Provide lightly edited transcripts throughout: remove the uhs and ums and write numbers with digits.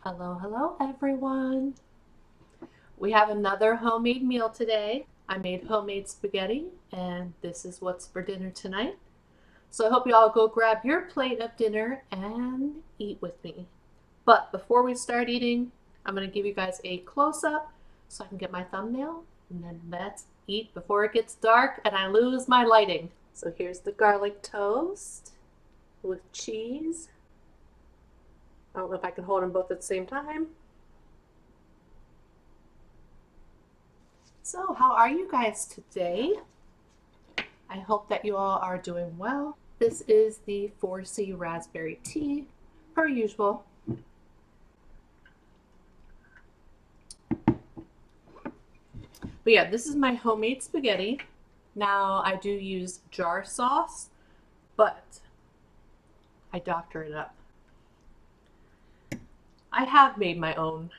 Hello, hello everyone. We have another homemade meal today. I made homemade spaghetti and this is what's for dinner tonight. So I hope you all go grab your plate of dinner and eat with me. But before we start eating, I'm going to give you guys a close-up so I can get my thumbnail and then let's eat before it gets dark and I lose my lighting. So here's the garlic toast with cheese. I don't know if I can hold them both at the same time. So, how are you guys today? I hope that you all are doing well. This is the 4C raspberry tea, per usual. But yeah, this is my homemade spaghetti. Now, I do use jar sauce, but I doctor it up. I have made my own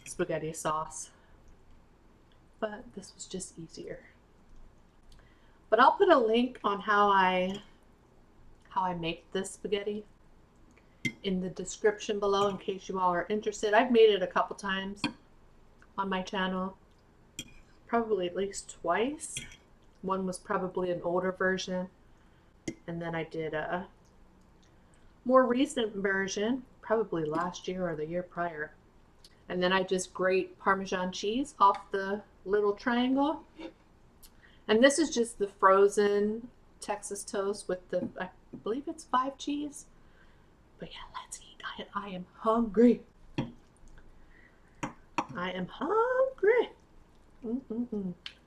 spaghetti sauce, but this was just easier. But I'll put a link on how I make this spaghetti in the description below in case you all are interested. I've made it a couple times on my channel, probably at least twice. One was probably an older version, and then I did a more recent version, probably last year or the year prior. And then I just grate Parmesan cheese off the little triangle. And this is just the frozen Texas toast with the, I believe it's 5 cheese. But yeah, let's eat. I am hungry. I am hungry.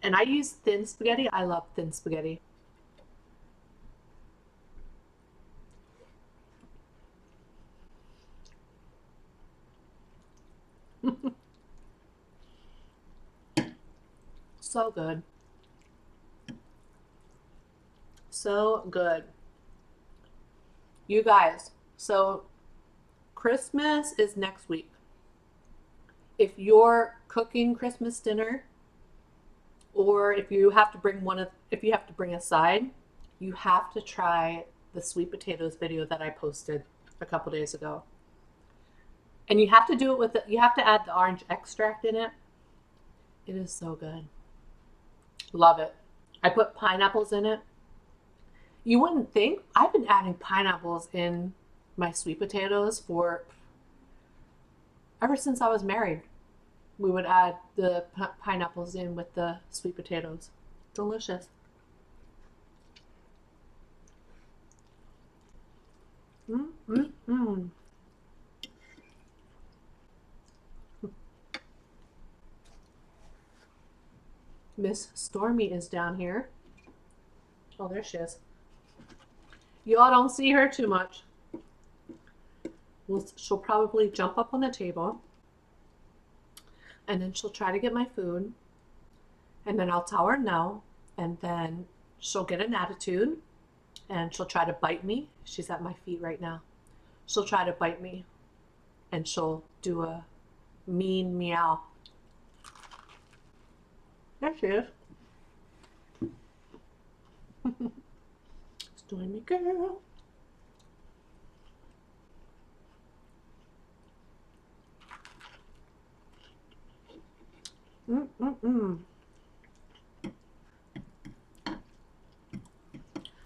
And I use thin spaghetti. I love thin spaghetti. So good. So good. You guys, so Christmas is next week. If you're cooking Christmas dinner, or if you have to bring a side, you have to try the sweet potatoes video that I posted a couple days ago. And you have to do it with you have to add the orange extract in it. It is so good. Love it. I put pineapples in it. You wouldn't think I've been adding pineapples in my sweet potatoes for ever since I was married. We would add the pineapples in with the sweet potatoes. Delicious. Mm. Miss Stormy is down here. Oh, there she is. You all don't see her too much. Well, she'll probably jump up on the table and then she'll try to get my food and then I'll tell her no and then she'll get an attitude and she'll try to bite me. She's at my feet right now. She'll try to bite me and she'll do a mean meow. There she is. Stormy girl.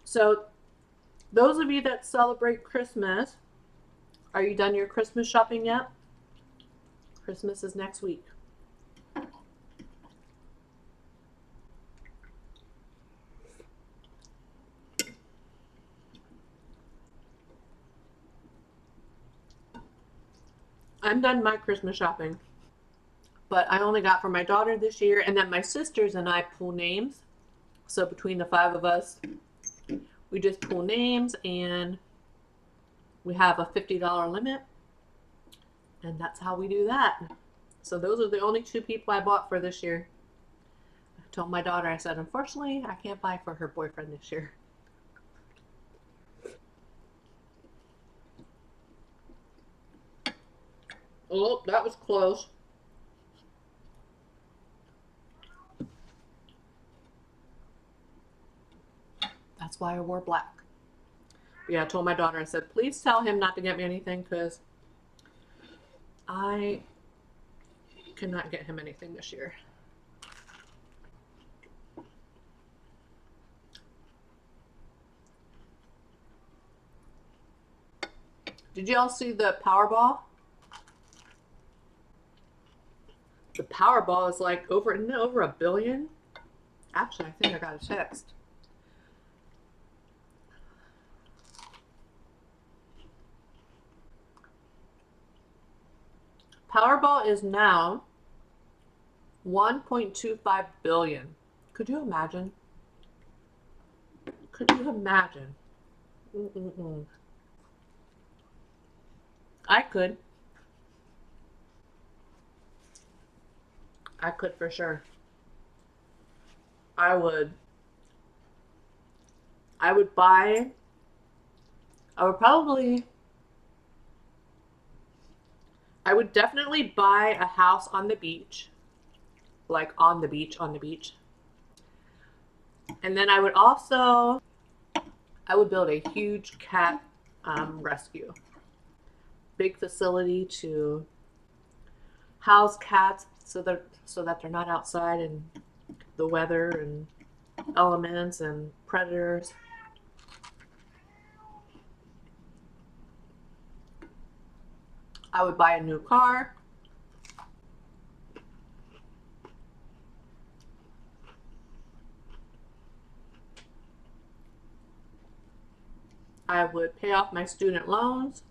So, those of you that celebrate Christmas, are you done your Christmas shopping yet? Christmas is next week. I'm done my Christmas shopping. But I only got for my daughter this year, and then my sisters and I pull names. So between the 5 of us, we just pull names and we have a $50 limit. And that's how we do that. So those are the only 2 people I bought for this year. I told my daughter, I said, unfortunately, I can't buy for her boyfriend this year. Oh, that was close. That's why I wore black. Yeah, I told my daughter, I said, please tell him not to get me anything because I cannot get him anything this year. Did y'all see the Powerball? The Powerball is like over $1 billion. Actually, I think I got a text. Powerball is now 1.25 billion. Could you imagine? Could you imagine? Mm-mm-mm. I could. I could for sure. I would. I would buy. I would probably. I would definitely buy a house on the beach. Like on the beach, on the beach. And then I would also. I would build a huge cat rescue. Big facility to house cats so that they're not outside in the weather and elements and predators. I would buy a new car. I would pay off my student loans.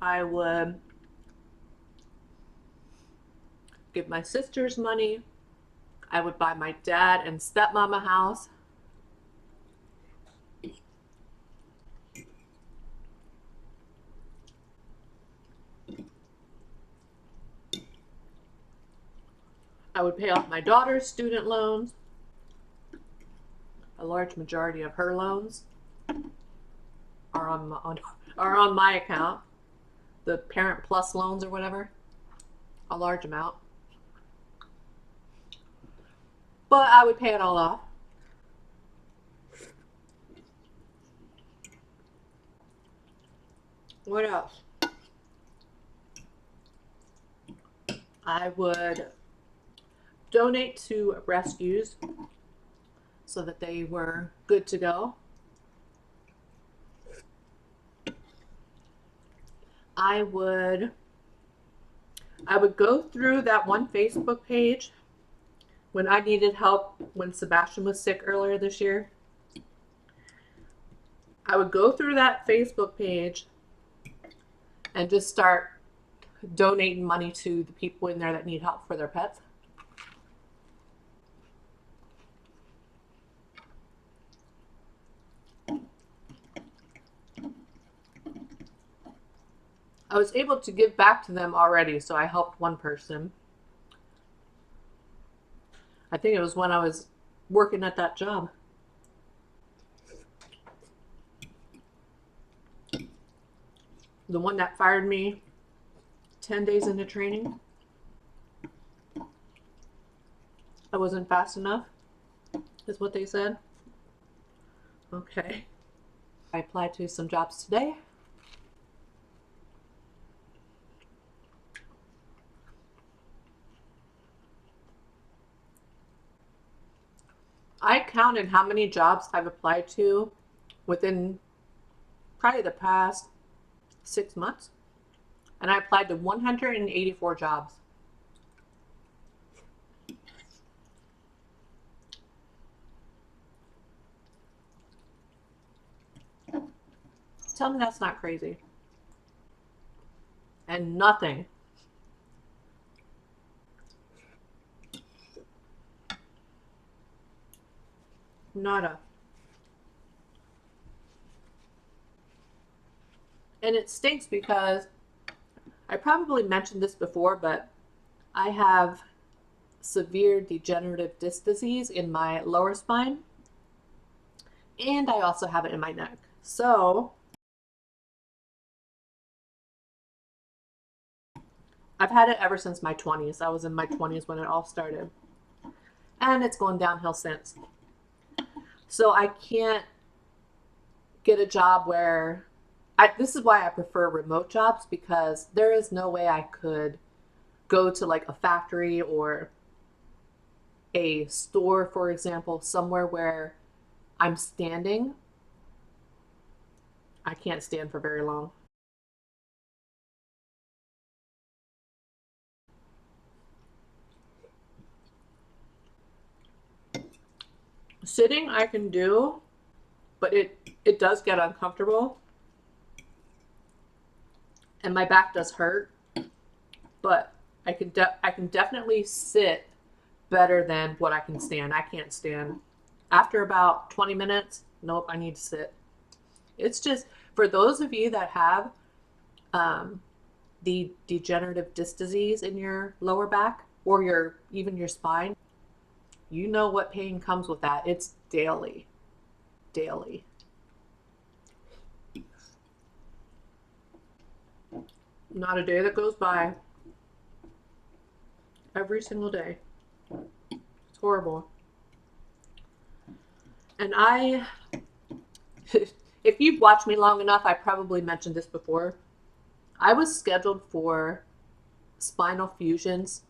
I would give my sisters money. I would buy my dad and stepmom a house. I would pay off my daughter's student loans. A large majority of her loans are on my account. The Parent Plus loans or whatever. A large amount. But I would pay it all off. What else? I would donate to rescues so that they were good to go. I would go through that one Facebook page when I needed help when Sebastian was sick earlier this year. I would go through that Facebook page and just start donating money to the people in there that need help for their pets. I was able to give back to them already, so I helped one person. I think it was when I was working at that job. The one that fired me 10 days into training. I wasn't fast enough, is what they said. Okay. I applied to some jobs today. I counted how many jobs I've applied to within probably the past 6 months, and I applied to 184 jobs. Tell me that's not crazy. And nothing. Nada. And it stinks because I probably mentioned this before, but I have severe degenerative disc disease in my lower spine, and I also have it in my neck. So I've had it ever since my 20s. I was in my 20s when it all started. and it's going downhill since. So I can't get a job where this is why I prefer remote jobs, because there is no way I could go to like a factory or a store, for example, somewhere where I'm standing. I can't stand for very long. Sitting I can do, but it does get uncomfortable and my back does hurt, but I can definitely sit better than what I can stand. I can't stand. After about 20 minutes, nope, I need to sit. It's just for those of you that have um, the degenerative disc disease in your lower back or even your spine, you know what pain comes with that. It's daily, daily. Not a day that goes by. Every single day. It's horrible. And if you've watched me long enough, I probably mentioned this before. I was scheduled for spinal fusions.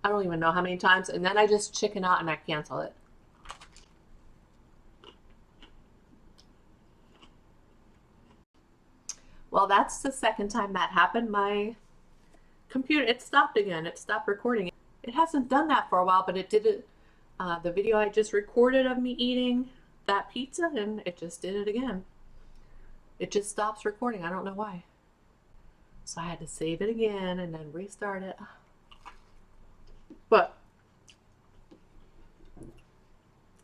I don't even know how many times, and then I just chicken out and I cancel it. Well, that's the second time that happened. My computer, it stopped again. It stopped recording. It hasn't done that for a while, but it did it. The video I just recorded of me eating that pizza, and it just did it again. It just stops recording. I don't know why. So I had to save it again and then restart it. But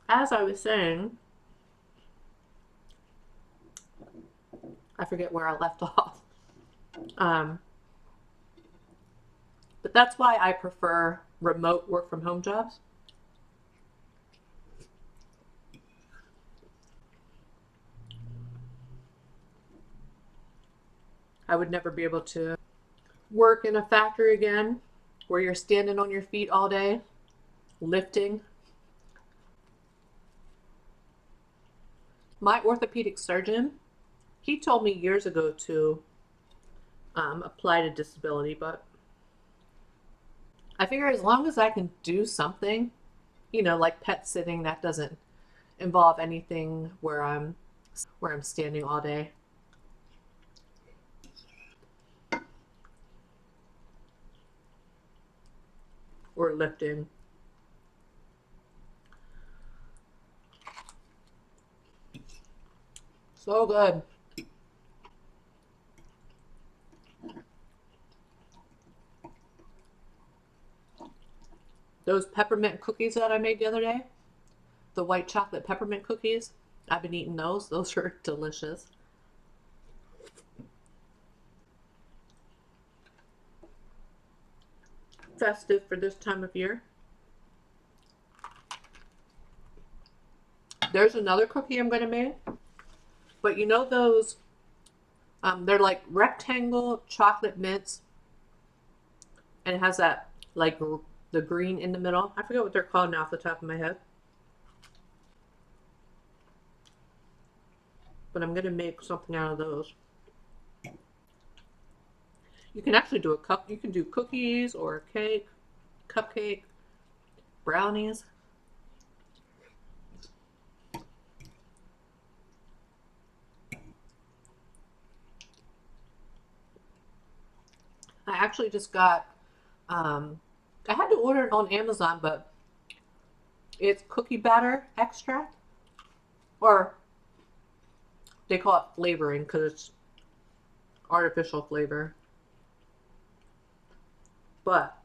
as I was saying, I forget where I left off. But that's why I prefer remote work from home jobs. I would never be able to work in a factory again where you're standing on your feet all day, lifting. My orthopedic surgeon, he told me years ago to apply to disability, but I figure as long as I can do something, like pet sitting, that doesn't involve anything where I'm standing all day. Or lifting. So good. Those peppermint cookies that I made the other day, the white chocolate peppermint cookies, I've been eating those. Those are delicious. Festive for this time of year. There's another cookie I'm going to make, but you know those, they're like rectangle chocolate mints, and it has that like the green in the middle. I forget what they're called now off the top of my head. But I'm going to make something out of those. You can actually do a cup. You can do cookies or a cake, cupcake, brownies. I actually just got, I had to order it on Amazon, but it's cookie batter extract, or they call it flavoring because it's artificial flavor. But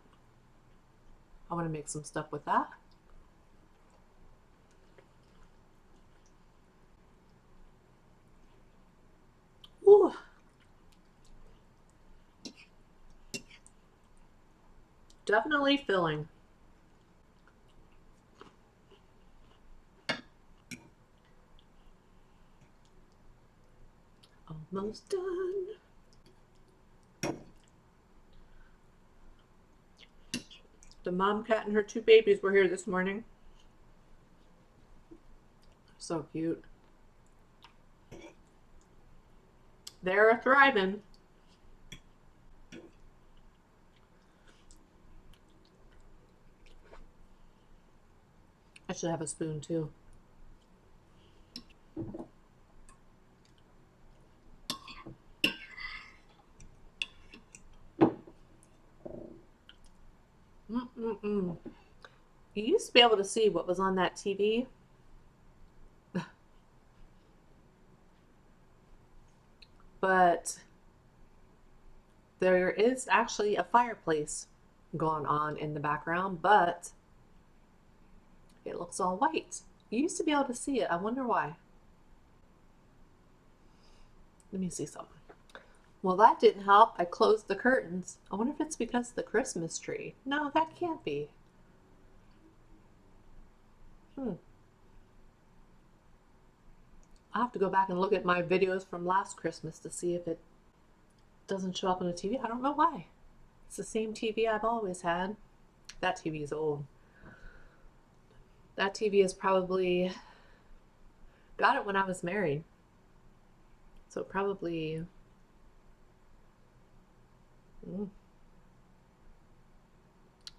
I want to make some stuff with that. Ooh. Definitely filling. Almost done. The mom cat and her two babies were here this morning. So cute. They're thriving. I should have a spoon too. You used to be able to see what was on that TV. But there is actually a fireplace going on in the background, but it looks all white. You used to be able to see it. I wonder why. Let me see something. Well, that didn't help. I closed the curtains. I wonder if it's because of the Christmas tree. No, that can't be. I'll have to go back and look at my videos from last Christmas to see if it doesn't show up on the TV. I don't know why. It's the same TV I've always had. That TV is old. That TV is probably, got it when I was married. So probably,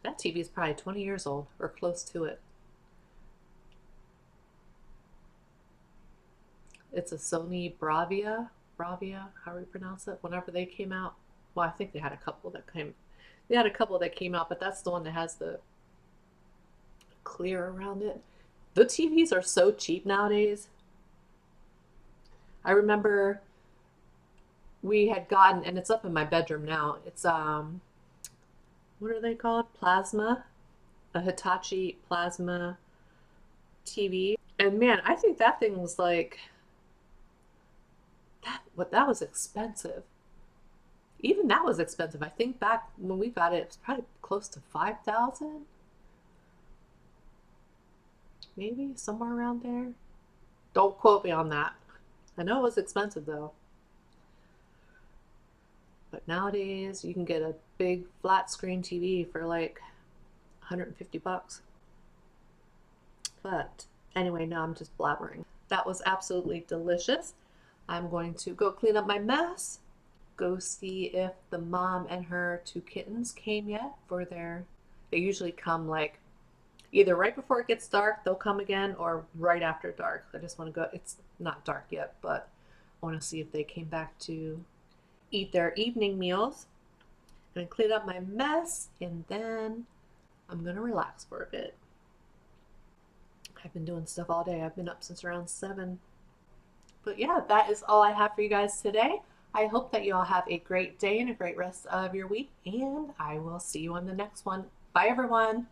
that TV is probably 20 years old or close to it. It's a Sony Bravia, however you pronounce it. Whenever they came out, well, I think they had a couple that came out, but that's the one that has the clear around it. The TVs are so cheap nowadays. I remember we had gotten, and it's up in my bedroom now. It's what are they called? Plasma, a Hitachi Plasma TV. And man, I think that thing was like that was expensive. Even that was expensive. I think back when we got it, it was probably close to 5,000. Maybe somewhere around there. Don't quote me on that. I know it was expensive though. But nowadays you can get a big flat screen TV for like 150 bucks. But anyway, now I'm just blabbering. That was absolutely delicious. I'm going to go clean up my mess, go see if the mom and her two kittens came yet for they usually come like either right before it gets dark, they'll come again, or right after dark. I just want to go, it's not dark yet, but I want to see if they came back to eat their evening meals. I'm going to clean up my mess, and then I'm going to relax for a bit. I've been doing stuff all day. I've been up since around 7. But yeah, that is all I have for you guys today. I hope that you all have a great day and a great rest of your week, and I will see you on the next one. Bye, everyone.